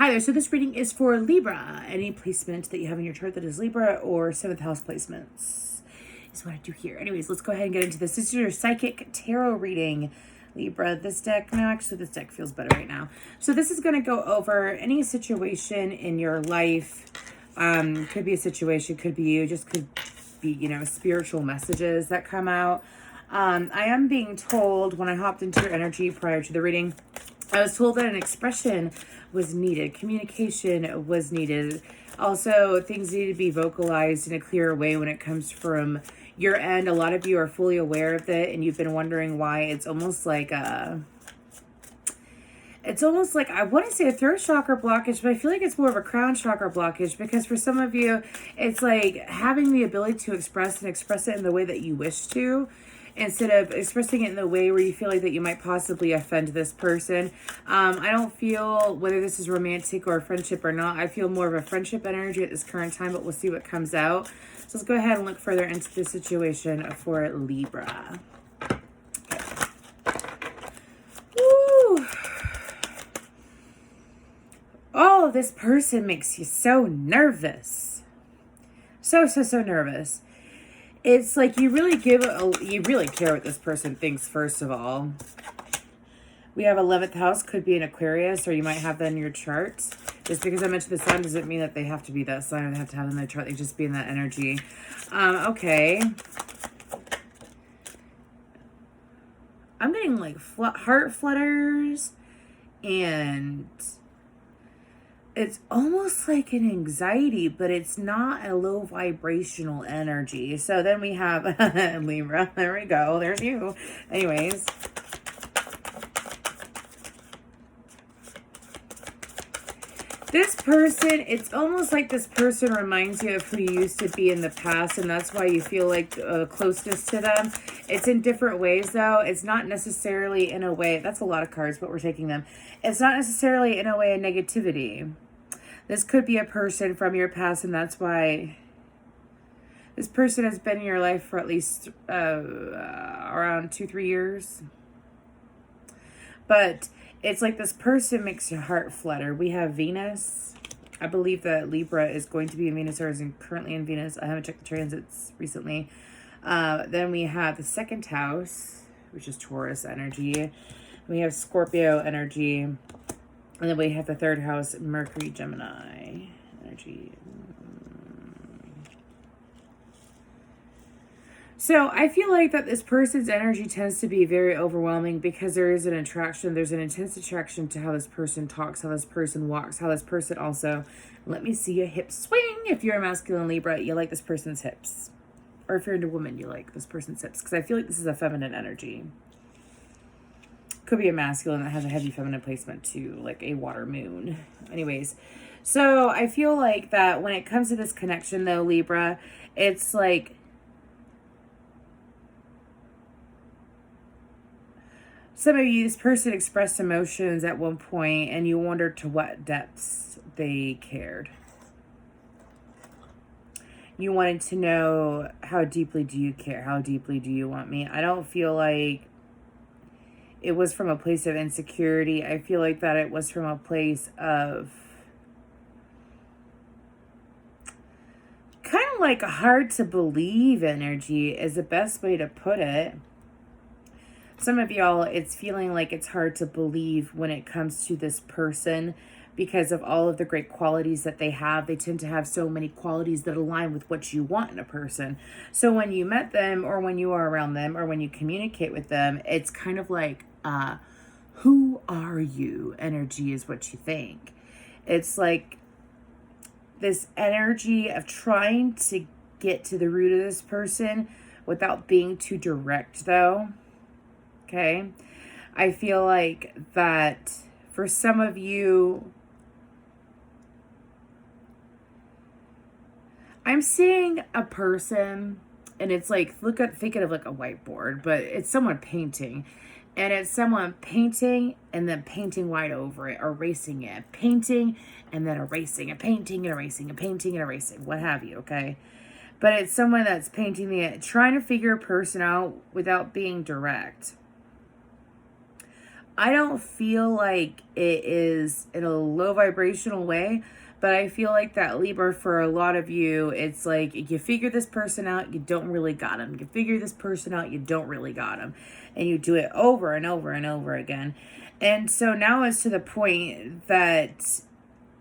Hi there, so this reading is for Libra. Any placement that you have in your chart that is Libra or 7th house placements is what I do here. Anyways, let's go ahead and get into this. This is your psychic tarot reading, Libra. This deck, no, actually this deck feels better right now. So this is going to go over any situation in your life. Could be a situation, could be you, just could be, you know, spiritual messages that come out. I am being told when I hopped into your energy prior to the reading, I was told that an expression was needed. Communication was needed. Also, things need to be vocalized in a clearer way when it comes from your end. A lot of you are fully aware of it, and you've been wondering why. It's almost like I want to say a throat chakra blockage, but I feel like it's more of a crown chakra blockage, because for some of you, it's like having the ability to express it in the way that you wish to, instead of expressing it in the way where you feel like that you might possibly offend this person. I don't feel whether this is romantic or a friendship or not. I feel more of a friendship energy at this current time, but we'll see what comes out. So let's go ahead and look further into the situation for Libra. Woo! Oh, this person makes you so nervous. So nervous. It's like you really care what this person thinks, first of all. We have 11th house, could be an Aquarius, or you might have that in your chart. Just because I mentioned the sign doesn't mean that they have to be that sign. They have to have it in their chart. They just be in that energy. Okay. I'm getting like heart flutters, and it's almost like an anxiety, but it's not a low vibrational energy. So then we have Libra. There we go. There's you. Anyways. This person, it's almost like this person reminds you of who you used to be in the past, and that's why you feel like closeness to them. It's in different ways, though. It's not necessarily in a way, that's a lot of cards, but we're taking them. It's not necessarily in a way of negativity. This could be a person from your past, and that's why this person has been in your life for at least around 2-3 years. But it's like this person makes your heart flutter. We have Venus. I believe that Libra is going to be in Venus, or is currently in Venus. I haven't checked the transits recently. Then we have the 2nd house, which is Taurus energy. We have Scorpio energy. And then we have the 3rd house, Mercury, Gemini energy. So I feel like that this person's energy tends to be very overwhelming, because there is an attraction. There's an intense attraction to how this person talks, how this person walks, how this person also, let me see a hip swing. If you're a masculine Libra, you like this person's hips. Or if you're a woman, you like this person's hips. Because I feel like this is a feminine energy. Could be a masculine that has a heavy feminine placement too, like a water moon. Anyways, so I feel like that when it comes to this connection, though, Libra, it's like some of you, this person expressed emotions at one point, and you wondered to what depths they cared. You wanted to know, how deeply do you care? How deeply do you want me? I don't feel like it was from a place of insecurity. I feel like that it was from a place of kind of like hard to believe energy is the best way to put it. Some of y'all, it's feeling like it's hard to believe when it comes to this person, because of all of the great qualities that they have. They tend to have so many qualities that align with what you want in a person. So when you met them, or when you are around them, or when you communicate with them, it's kind of like, who are you? Energy is what you think. It's like this energy of trying to get to the root of this person without being too direct, though. Okay? I feel like that for some of you, I'm seeing a person, and it's like, think of like a whiteboard, but it's someone painting. And it's someone painting and then painting white over it, erasing it, painting and then erasing it, painting and erasing it, painting and erasing, what have you, okay? But it's someone that's painting trying to figure a person out without being direct. I don't feel like it is in a low vibrational way, but I feel like that Libra, for a lot of you, it's like you figure this person out, you don't really got them. You figure this person out, you don't really got them. And you do it over and over and over again. And so now it's to the point that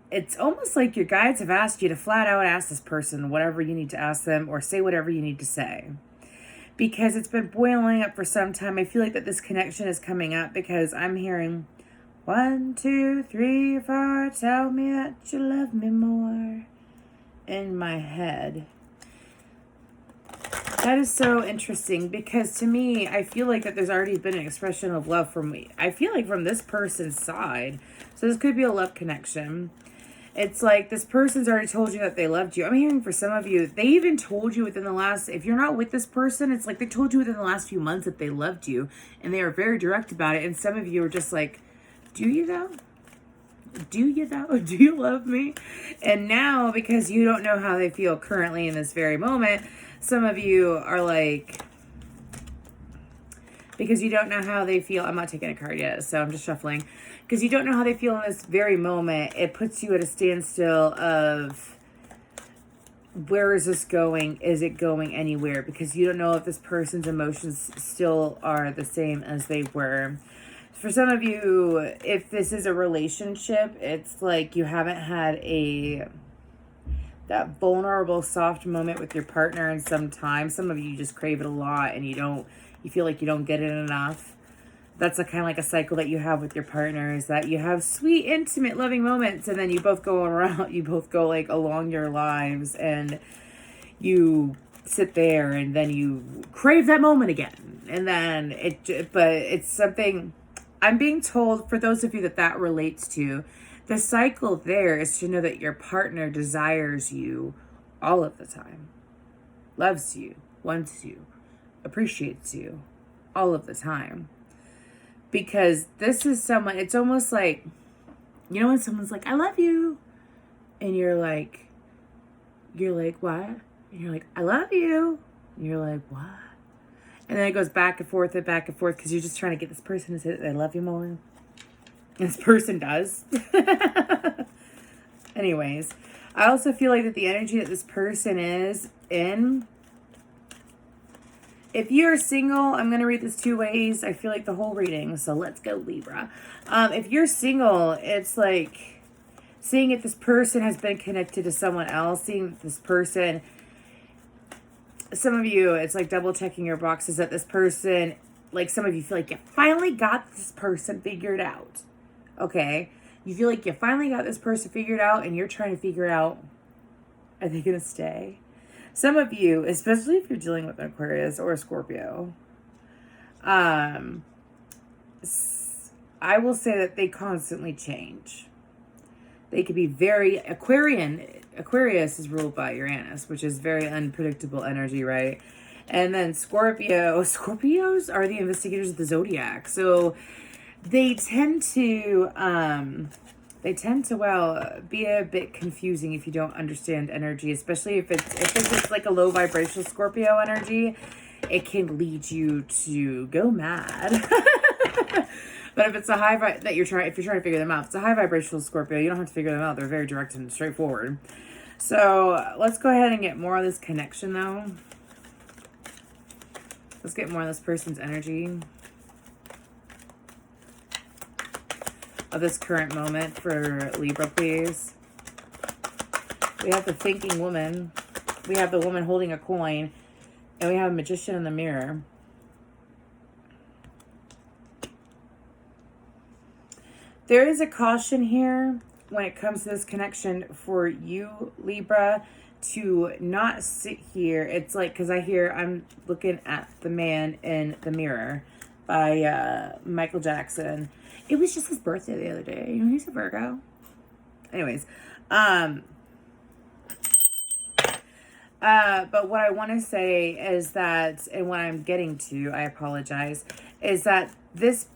it's almost like your guides have asked you to flat out ask this person whatever you need to ask them, or say whatever you need to say. Because it's been boiling up for some time. I feel like that this connection is coming up because I'm hearing 1, 2, 3, 4, tell me that you love me more in my head. That is so interesting because to me, I feel like that there's already been an expression of love from me. I feel like from this person's side. So this could be a love connection. It's like this person's already told you that they loved you. I'm hearing for some of you, they even told you within the last, if you're not with this person, it's like they told you within the last few months that they loved you. And they are very direct about it. And some of you are just like, do you though? Do you though? Do you love me? And now, because you don't know how they feel currently in this very moment, some of you are like, because you don't know how they feel. I'm not taking a card yet, so I'm just shuffling. Because you don't know how they feel in this very moment, it puts you at a standstill of, where is this going? Is it going anywhere? Because you don't know if this person's emotions still are the same as they were. For some of you, if this is a relationship, it's like you haven't had that vulnerable, soft moment with your partner in some time. Some of you just crave it a lot and you feel like you don't get it enough. That's a kind of like a cycle that you have with your partner, is that you have sweet, intimate, loving moments, and then you both go around, you both go like along your lives, and you sit there, and then you crave that moment again, and then but it's something I'm being told, for those of you that relates to, the cycle there is to know that your partner desires you all of the time, loves you, wants you, appreciates you all of the time. Because this is someone, it's almost like, you know when someone's like, I love you. And you're like, what? And you're like, I love you. And you're like, what? And then it goes back and forth because you're just trying to get this person to say that they love you more. And this person does. Anyways, I also feel like that the energy that this person is in, if you're single, I'm going to read this 2 ways. I feel like the whole reading. So let's go, Libra. If you're single, it's like seeing if this person has been connected to someone else. Seeing if this person, some of you, it's like double checking your boxes that this person, like some of you feel like you finally got this person figured out. Okay? You feel like you finally got this person figured out and you're trying to figure out, are they going to stay? Some of you, especially if you're dealing with an Aquarius or a Scorpio, I will say that they constantly change. They could be very Aquarius is ruled by Uranus, which is very unpredictable energy, right? And then Scorpios are the investigators of the zodiac. So they tend to be a bit confusing if you don't understand energy, especially if it's just like a low vibrational Scorpio energy. It can lead you to go mad. But if it's a if you're trying to figure them out, if it's a high vibrational Scorpio, you don't have to figure them out. They're very direct and straightforward. So let's go ahead and get more of this connection, though. Let's get more of this person's energy of this current moment for Libra, please. We have the thinking woman. We have the woman holding a coin. And we have a magician in the mirror. There is a caution here when it comes to this connection for you, Libra, to not sit here. It's like, because I'm looking at The Man in the Mirror by Michael Jackson. It was just his birthday the other day. You know, he's a Virgo. Anyways. But what I want to say is that, and what I'm getting to, I apologize, is that this,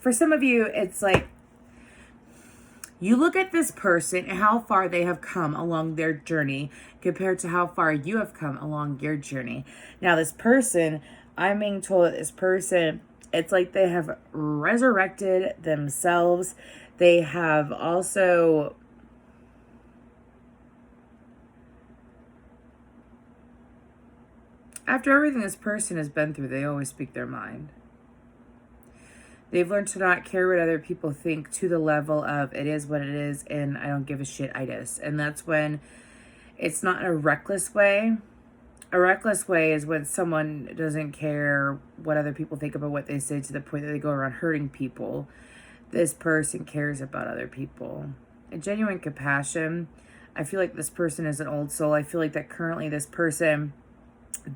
for some of you, it's like, you look at this person and how far they have come along their journey compared to how far you have come along your journey. Now, this person, I'm being told that this person It's like they have resurrected themselves. They have also, after everything this person has been through, they always speak their mind. They've learned to not care what other people think, to the level of it is what it is and I don't give a shit, itis. And that's when it's not in a reckless way. A reckless way is when someone doesn't care what other people think about what they say, to the point that they go around hurting people. This person cares about other people. A genuine compassion. I feel like this person is an old soul. I feel like that currently this person,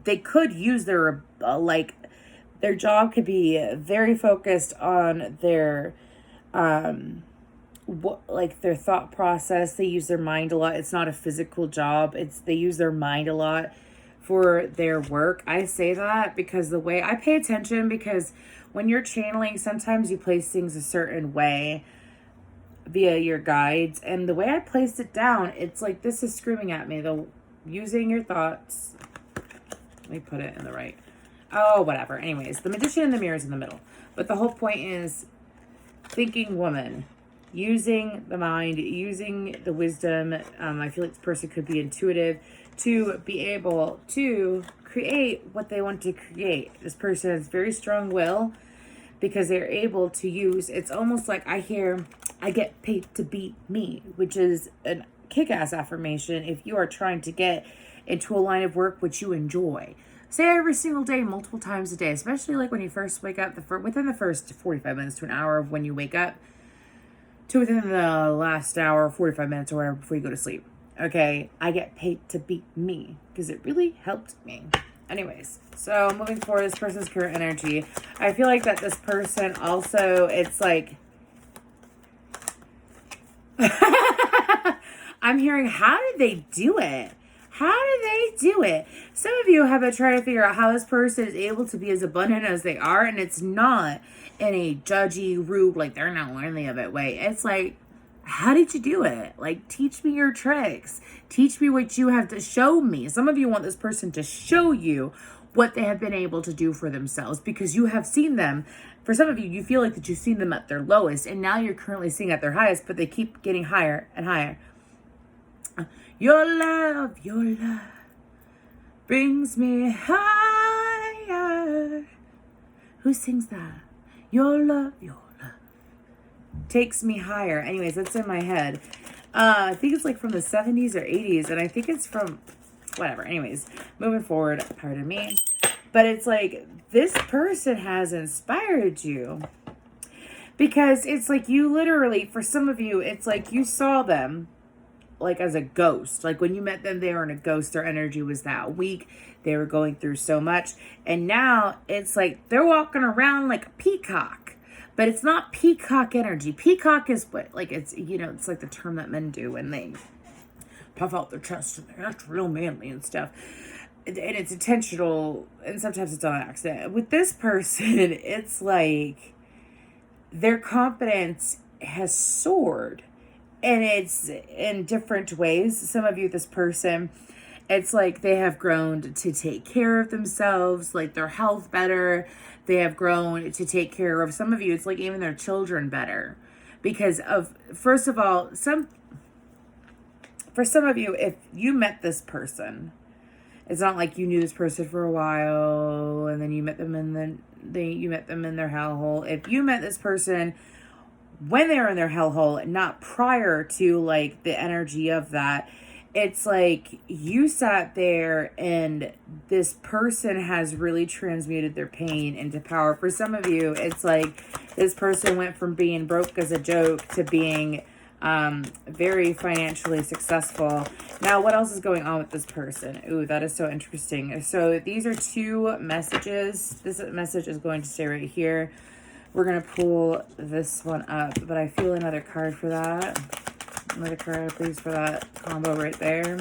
they could use their, their job could be very focused on their, their thought process. They use their mind a lot. It's not a physical job. They use their mind a lot for their work. I say that because the way I pay attention, because when you're channeling, sometimes you place things a certain way via your guides. And the way I placed it down, it's like this is screaming at me. Using your thoughts. Let me put it in the right. Oh, whatever. Anyways, the magician in the mirror is in the middle. But the whole point is thinking woman. Using the mind, using the wisdom. I feel like this person could be intuitive to be able to create what they want to create. This person has very strong will because they're able to use, it's almost like I get paid to beat me, which is a kick-ass affirmation if you are trying to get into a line of work which you enjoy. Say every single day, multiple times a day, especially like when you first wake up, within the first 45 minutes to an hour of when you wake up, to within the last hour, 45 minutes or whatever before you go to sleep. Okay, I get paid to beat me because it really helped me. Anyways, so moving forward, this person's current energy. I feel like that this person also, it's like, I'm hearing, how did they do it? How did they do it? Some of you have been trying to figure out how this person is able to be as abundant as they are, and it's not in a judgy, rude, like they're not worthy of it way. It's like, how did you do it? Like, teach me your tricks. Teach me what you have to show me. Some of you want this person to show you what they have been able to do for themselves because you have seen them. For some of you, you feel like that you've seen them at their lowest and now you're currently seeing at their highest, but they keep getting higher and higher. Your love brings me higher. Who sings that? Your love takes me higher. Anyways, that's in my head. I think it's like from the 70s or 80s, and I think it's from whatever. Anyways, moving forward, pardon me. But it's like this person has inspired you because it's like you literally, for some of you, it's like you saw them like as a ghost. Like when you met them, they were in a ghost. Their energy was that weak. They were going through so much. And now it's like they're walking around like a peacock. But it's not peacock energy. Peacock is what, like, it's, you know, it's like the term that men do when they puff out their chest and they're act real manly and stuff. And it's intentional, and sometimes it's on accident. With this person, it's like their confidence has soared. And it's in different ways. Some of you, this person, it's like they have grown to take care of themselves, like their health better. They have grown to take care of, some of you, it's like even their children better. Because of, first of all, for some of you, if you met this person, it's not like you knew this person for a while and then you met them and then you met them in their hellhole. If you met this person when they were in their hellhole, not prior to like the energy of that, it's like you sat there and this person has really transmuted their pain into power. For some of you, it's like this person went from being broke as a joke to being very financially successful. Now, what else is going on with this person? Ooh, that is so interesting. So these are two messages. This message is going to stay right here. We're going to pull this one up, but I feel another card for that. Another card, please, for that combo right there.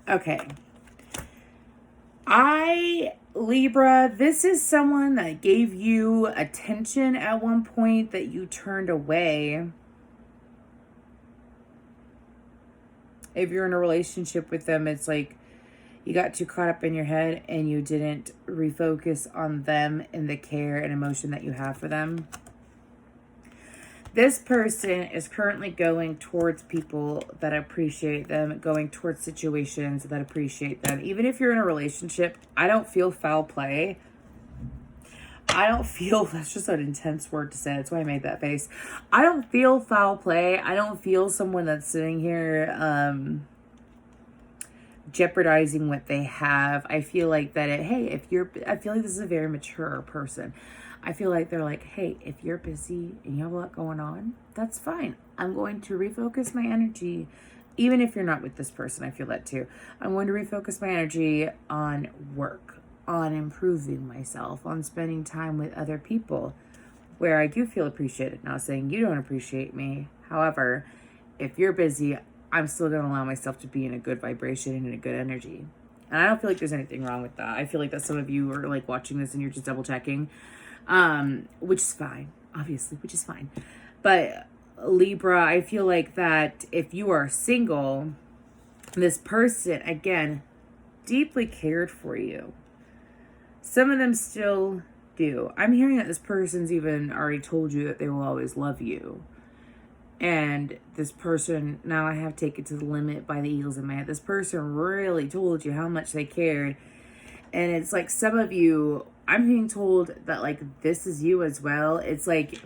Okay. Libra, this is someone that gave you attention at one point that you turned away. If you're in a relationship with them, it's like You got too caught up in your head and you didn't refocus on them and the care and emotion that you have for them. This person is currently going towards people that appreciate them, going towards situations that appreciate them. Even if you're in a relationship, I don't feel foul play. I don't feel, that's just an intense word to say. That's why I made that face. I don't feel foul play. I don't feel someone that's sitting here jeopardizing what they have. I feel like that, I feel like this is a very mature person. I feel like they're like, hey, if you're busy and you have a lot going on, that's fine. I'm going to refocus my energy. Even if you're not with this person, I feel that too. I'm going to refocus my energy on work, on improving myself, on spending time with other people where I do feel appreciated. Not saying you don't appreciate me. However, if you're busy, I'm still going to allow myself to be in a good vibration and in a good energy. And I don't feel like there's anything wrong with that. I feel like that some of you are like watching this and you're just double checking, which is fine, obviously, which is fine. But Libra, I feel like that if you are single, this person, again, deeply cared for you. Some of them still do. I'm hearing that this person's even already told you that they will always love you. And this person, now I have taken to the limit by the eagles in my head. This person really told you how much they cared. And it's like some of you, I'm being told that like this is you as well. It's like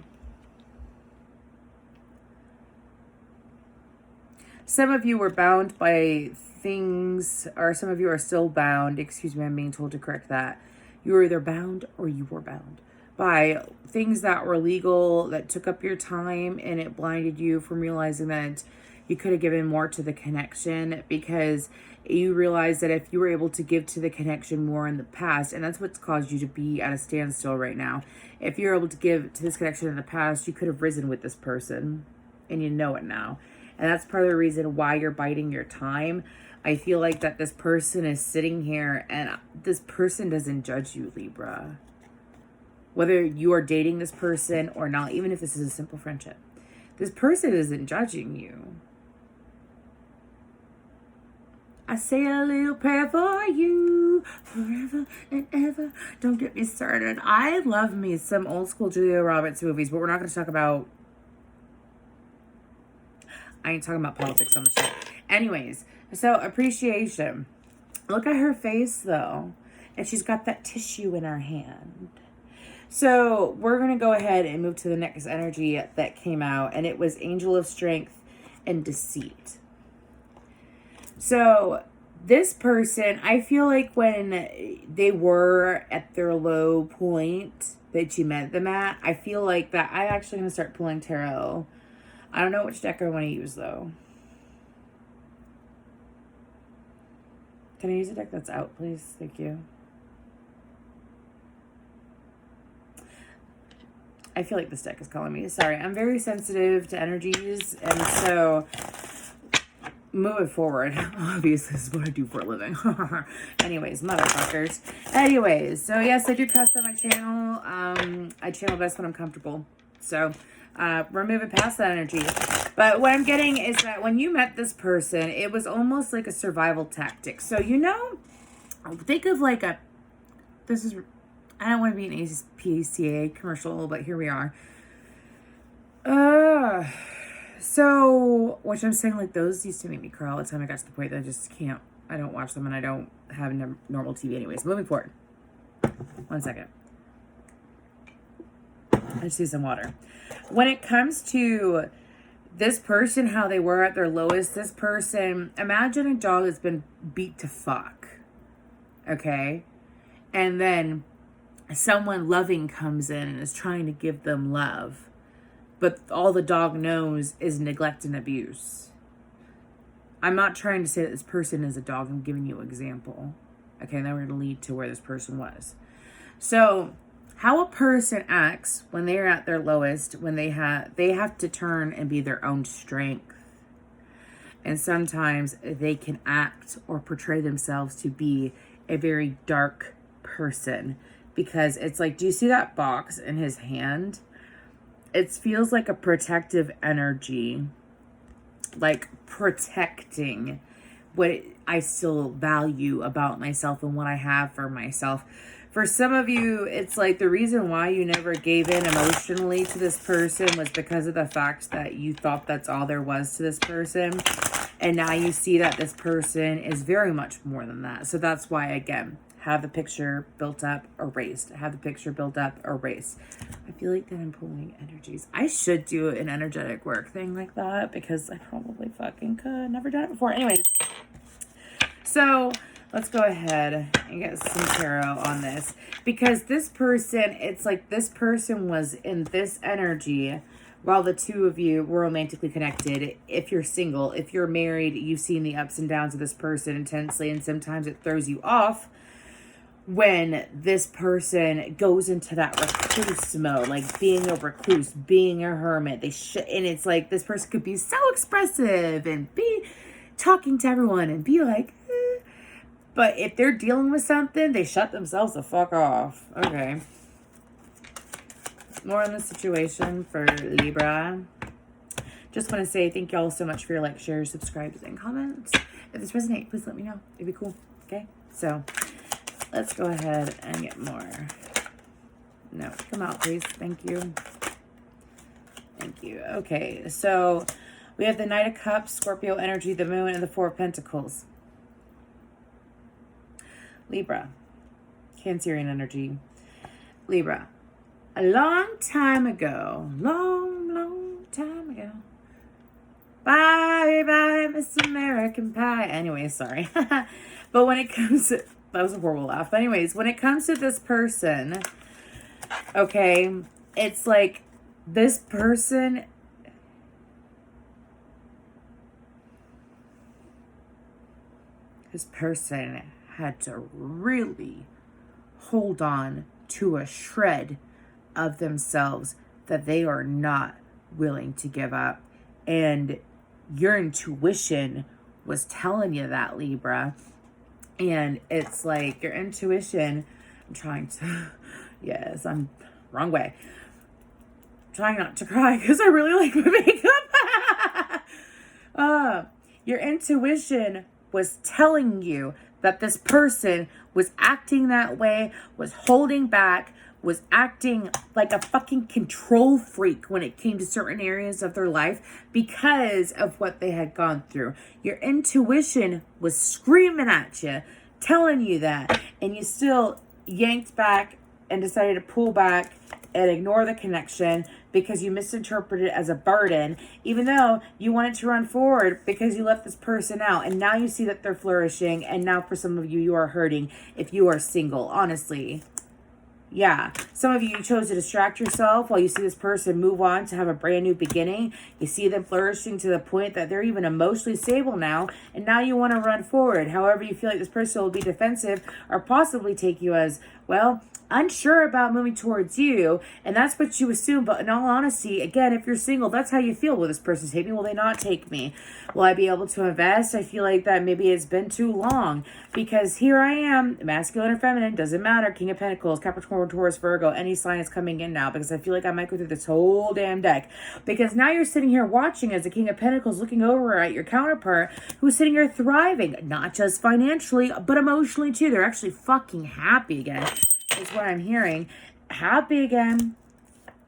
some of you were bound by things, or some of you are still bound. Excuse me, I'm being told to correct that. You were either bound or you were bound by things that were legal, that took up your time, and it blinded you from realizing that you could have given more to the connection, because you realize that if you were able to give to the connection more in the past, and that's what's caused you to be at a standstill right now. If you're able to give to this connection in the past, you could have risen with this person, and you know it now. And that's part of the reason why you're biding your time. I feel like that this person is sitting here, and this person doesn't judge you, Libra. Whether you are dating this person or not, even if this is a simple friendship, this person isn't judging you. I say a little prayer for you forever and ever. Don't get me started. I love me some old school Julia Roberts movies, but we're not going to talk about, I ain't talking about politics on the show. Anyways, so appreciation. Look at her face though. And she's got that tissue in her hand. So we're going to go ahead and move to the next energy that came out. And it was Angel of Strength and Deceit. So this person, I feel like when they were at their low point that you met them at, I feel like that I actually going to start pulling tarot. I don't know which deck I want to use though. Can I use a deck that's out, please? Thank you. I feel like this deck is calling me. Sorry, I'm very sensitive to energies, and so moving forward, obviously this is what I do for a living. Anyways, motherfuckers. Anyways, so yes, I do cuss on my channel. I channel best when I'm comfortable. So we're moving past that energy. But what I'm getting is that when you met this person, it was almost like a survival tactic. So, you know, think of like I don't want to be an APCA commercial, but here we are. So, which I'm saying, like, those used to make me cry all the time. I got to the point that I just can't, I don't watch them, and I don't have normal TV anyways. Moving forward. 1 second. I just need some water. When it comes to this person, how they were at their lowest, this person, imagine a dog that's been beat to fuck. Okay? And then someone loving comes in and is trying to give them love. But all the dog knows is neglect and abuse. I'm not trying to say that this person is a dog. I'm giving you an example. Okay, and then we're going to lead to where this person was. So, how a person acts when they're at their lowest, when they have to turn and be their own strength. And sometimes they can act or portray themselves to be a very dark person. Because it's like, do you see that box in his hand? It feels like a protective energy. Like protecting. I still value about myself and what I have for myself. For some of you, it's like the reason why you never gave in emotionally to this person was because of the fact that you thought that's all there was to this person. And now you see that this person is very much more than that. So that's why, again, have the picture built up, erased. Have the picture built up, erased. I feel like that I'm pulling energies. I should do an energetic work thing like that because I probably fucking could. Never done it before. Anyways, so let's go ahead and get some tarot on this. Because this person, it's like this person was in this energy while the two of you were romantically connected. If you're single, if you're married, you've seen the ups and downs of this person intensely, and sometimes it throws you off when this person goes into that recluse mode, like being a recluse, being a hermit. And it's like this person could be so expressive and be talking to everyone and be like, eh. But if they're dealing with something, they shut themselves the fuck off. Okay. More on the situation for Libra. Just want to say thank y'all so much for your likes, shares, subscribes, and comments. If this resonates, please let me know. It'd be cool. Okay? So let's go ahead and get more. No, come out, please. Thank you. Thank you. Okay, so we have the Knight of Cups, Scorpio energy, the Moon, and the Four of Pentacles. Libra, Cancerian energy. Libra, a long time ago, long time ago. Bye, bye, Miss American Pie. Anyway, sorry. But when it comes to, that was a horrible laugh. But anyways, when it comes to this person, okay, it's like this person, had to really hold on to a shred of themselves that they are not willing to give up. And your intuition was telling you that, Libra. And it's like your intuition, I'm trying to, yes, I'm wrong way. Trying not to cry because I really like my makeup. Your intuition was telling you that this person was acting that way, was holding back, was acting like a fucking control freak when it came to certain areas of their life because of what they had gone through. Your intuition was screaming at you, telling you that, and you still yanked back and decided to pull back and ignore the connection because you misinterpreted it as a burden, even though you wanted to run forward because you left this person out. And now you see that they're flourishing. And now for some of you, you are hurting if you are single, honestly. Yeah, some of you chose to distract yourself while you see this person move on to have a brand new beginning. You see them flourishing to the point that they're even emotionally stable now. And now you want to run forward. However, you feel like this person will be defensive or possibly take you as, well, unsure about moving towards you, and that's what you assume. But in all honesty, again, if you're single, that's how you feel. Will this person take me? Will they not take me? Will I be able to invest? I feel like that maybe it's been too long because here I am, masculine or feminine, doesn't matter. King of Pentacles, Capricorn, Taurus, Virgo, any sign is coming in now because I feel like I might go through this whole damn deck because now you're sitting here watching as the King of Pentacles looking over at your counterpart who's sitting here thriving, not just financially, but emotionally too. They're actually fucking happy again. Is what I'm hearing. Happy again.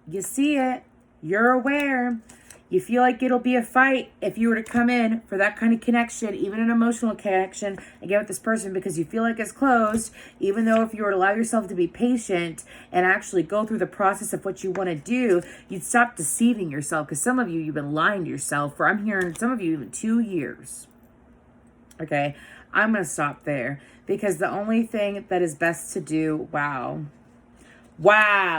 You see it. You're aware. You feel like it'll be a fight if you were to come in for that kind of connection, even an emotional connection, again with this person, because you feel like it's closed, even though if you were to allow yourself to be patient and actually go through the process of what you want to do, you'd stop deceiving yourself, because some of you, you've been lying to yourself for, I'm hearing some of you, even 2 years. Okay, I'm going to stop there. Because the only thing that is best to do, wow,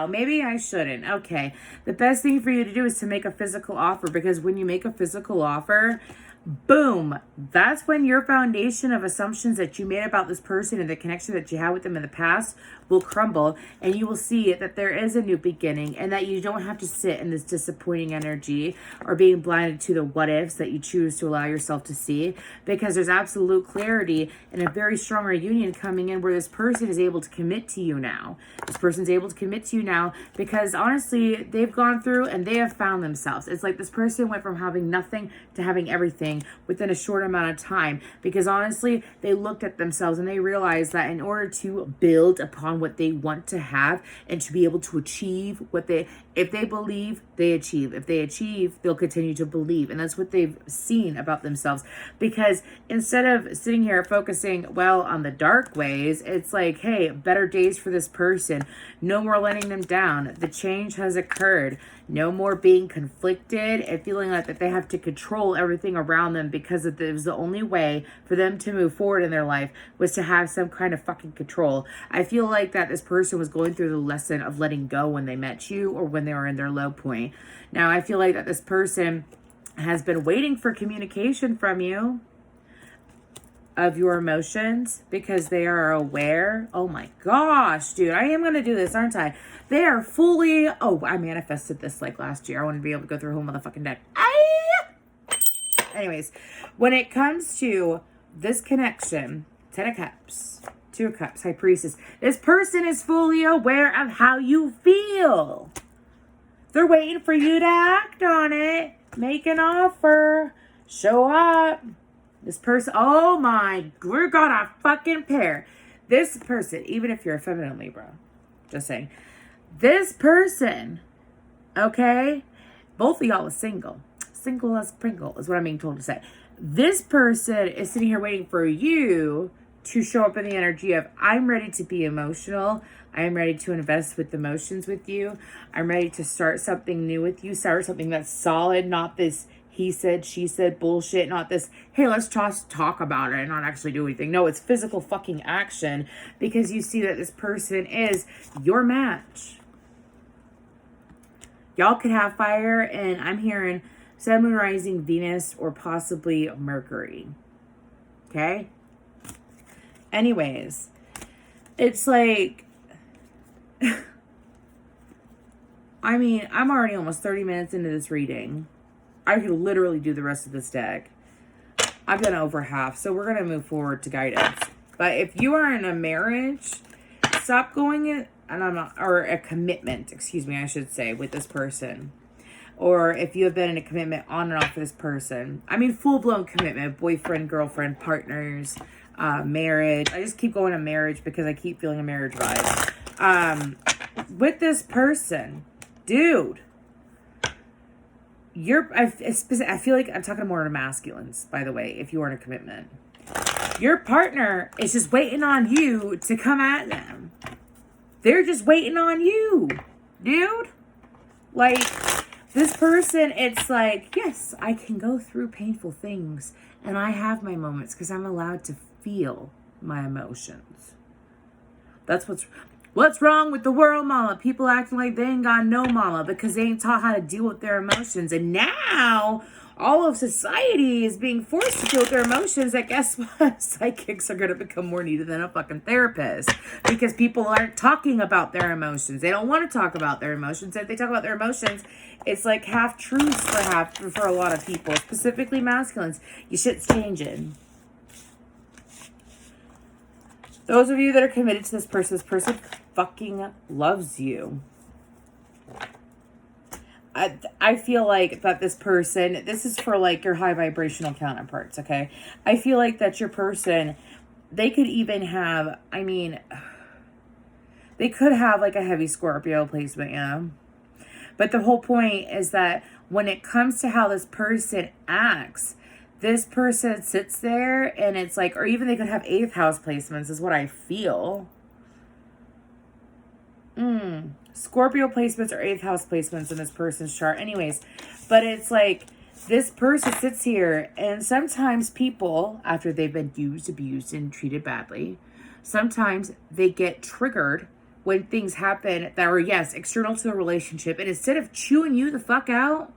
maybe I shouldn't. Okay, the best thing for you to do is to make a physical offer, because when you make a physical offer, boom, that's when your foundation of assumptions that you made about this person and the connection that you had with them in the past will crumble, and you will see that there is a new beginning and that you don't have to sit in this disappointing energy or being blinded to the what ifs that you choose to allow yourself to see, because there's absolute clarity and a very strong reunion coming in where this person is able to commit to you now. This person's able able to commit to you now because honestly, they've gone through and they have found themselves. It's like this person went from having nothing to having everything within a short amount of time because honestly, they looked at themselves and they realized that in order to build upon what they want to have and to be able to achieve if they believe, they achieve. If they achieve, they'll continue to believe. And that's what they've seen about themselves. Because instead of sitting here focusing, well, on the dark ways, it's like, hey, better days for this person. No more letting them down. The change has occurred. No more being conflicted and feeling like that they have to control everything around them because it was the only way for them to move forward in their life was to have some kind of fucking control. I feel like that this person was going through the lesson of letting go when they met you or when they were in their low point. Now, I feel like that this person has been waiting for communication from you of your emotions because they are aware. Oh my gosh, dude, I am going to do this, aren't I? They are fully, I manifested this like last year. I want to be able to go through a whole motherfucking deck. Anyways, when it comes to this connection, 10 of Cups, 2 of Cups, High Priestess, this person is fully aware of how you feel. They're waiting for you to act on it. Make an offer. Show up. This person, oh my, we got a fucking pair. This person, even if you're a feminine Libra, just saying, this person, okay, both of y'all are single. Single as Pringle is what I'm being told to say. This person is sitting here waiting for you to show up in the energy of, I'm ready to be emotional. I'm ready to invest with emotions with you. I'm ready to start something new with you. Start something that's solid, not this he said, she said bullshit, not this, hey, let's just talk about it and not actually do anything. No, it's physical fucking action because you see that this person is your match. Y'all could have fire, and I'm hearing Sun, Moon, Rising, Venus, or possibly Mercury. Okay? Anyways, it's like, I mean, I'm already almost 30 minutes into this reading. I could literally do the rest of this deck. I've done over half, so we're going to move forward to guidance. But if you are in a marriage, stop going in, and I'm not, or a commitment, excuse me, I should say, with this person. Or if you have been in a commitment on and off with this person. I mean, full-blown commitment, boyfriend, girlfriend, partners, marriage. I just keep going to marriage because I keep feeling a marriage vibe. With this person, dude, I feel like I'm talking more to masculines, by the way, if you are in a commitment. Your partner is just waiting on you to come at them. They're just waiting on you, dude. Like, this person, it's like, yes, I can go through painful things, and I have my moments because I'm allowed to feel my emotions. That's what's wrong with the world, mama. People acting like they ain't got no mama because they ain't taught how to deal with their emotions. And now all of society is being forced to deal with their emotions. I guess what? Psychics are going to become more needed than a fucking therapist because people aren't talking about their emotions. They don't want to talk about their emotions. If they talk about their emotions, it's like half truths for a lot of people, specifically masculines. Your shit's changing. Those of you that are committed to this person fucking loves you. I feel like that this person, this is for like your high vibrational counterparts, okay? I feel like that your person, they could even have, I mean, they could have like a heavy Scorpio placement, yeah. But the whole point is that when it comes to how this person acts, this person sits there and it's like, or even they could have 8th house placements is what I feel. Scorpio placements or 8th house placements in this person's chart. Anyways, but it's like this person sits here and sometimes people, after they've been used, abused, and treated badly, sometimes they get triggered when things happen that are, yes, external to a relationship. And instead of chewing you the fuck out,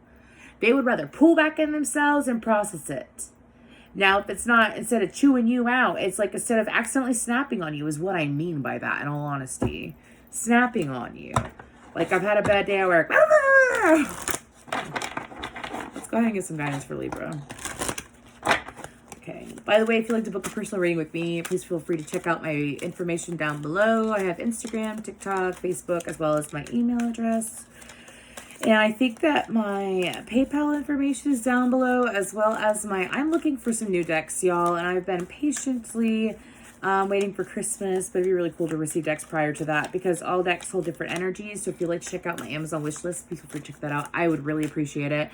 they would rather pull back in themselves and process it. Now, if it's not, instead of chewing you out, it's like instead of accidentally snapping on you is what I mean by that, in all honesty. Snapping on you. Like, I've had a bad day at work. Let's go ahead and get some guidance for Libra. Okay. By the way, if you'd like to book a personal reading with me, please feel free to check out my information down below. I have Instagram, TikTok, Facebook, as well as my email address. And I think that my PayPal information is down below, as well as I'm looking for some new decks, y'all. And I've been patiently waiting for Christmas, but it'd be really cool to receive decks prior to that because all decks hold different energies. So if you'd like to check out my Amazon wish list, please feel free to check that out. I would really appreciate it.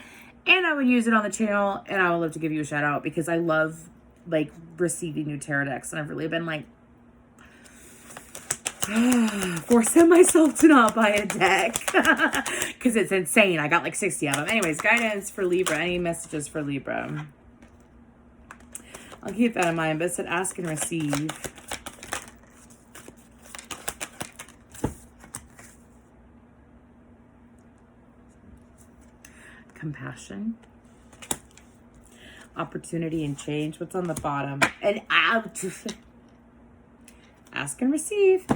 And I would use it on the channel, and I would love to give you a shout out because I love like receiving new tarot decks, and I've really been like forcing myself to not buy a deck because it's insane. I got like 60 of them. Anyways, guidance for Libra. Any messages for Libra? I'll keep that in mind, but it said ask and receive. Compassion, opportunity, and change. What's on the bottom? And out. Ask and receive.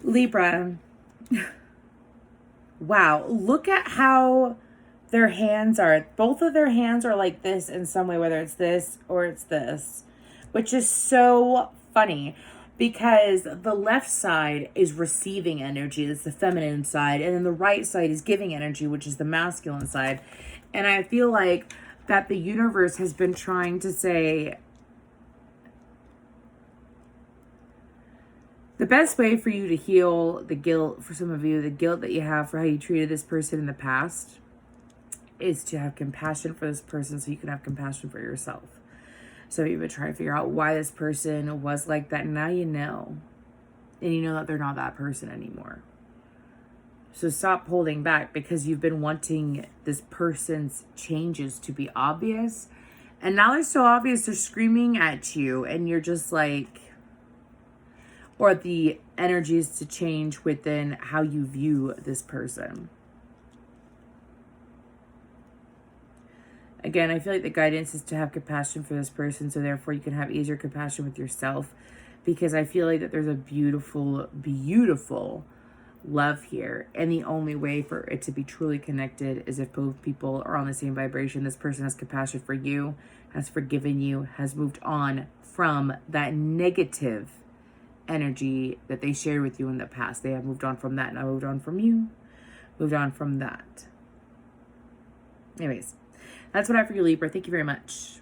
Libra. Wow, look at how their hands are. Both of their hands are like this in some way, whether it's this or it's this, which is so funny. Because the left side is receiving energy, that's the feminine side, and then the right side is giving energy, which is the masculine side. And I feel like that the universe has been trying to say, the best way for you to heal the guilt, for some of you, the guilt that you have for how you treated this person in the past, is to have compassion for this person so you can have compassion for yourself. So you've been trying to figure out why this person was like that. Now you know. And you know that they're not that person anymore. So stop holding back because you've been wanting this person's changes to be obvious. And now they're so obvious, they're screaming at you. And you're just like, or the energies to change within how you view this person. Again, I feel like the guidance is to have compassion for this person, so therefore you can have easier compassion with yourself, because I feel like that there's a beautiful, beautiful love here. And the only way for it to be truly connected is if both people are on the same vibration. This person has compassion for you, has forgiven you, has moved on from that negative energy that they shared with you in the past. They have moved on from that, and I moved on from you, moved on from that. Anyways. That's what I have for you, Libra. Thank you very much.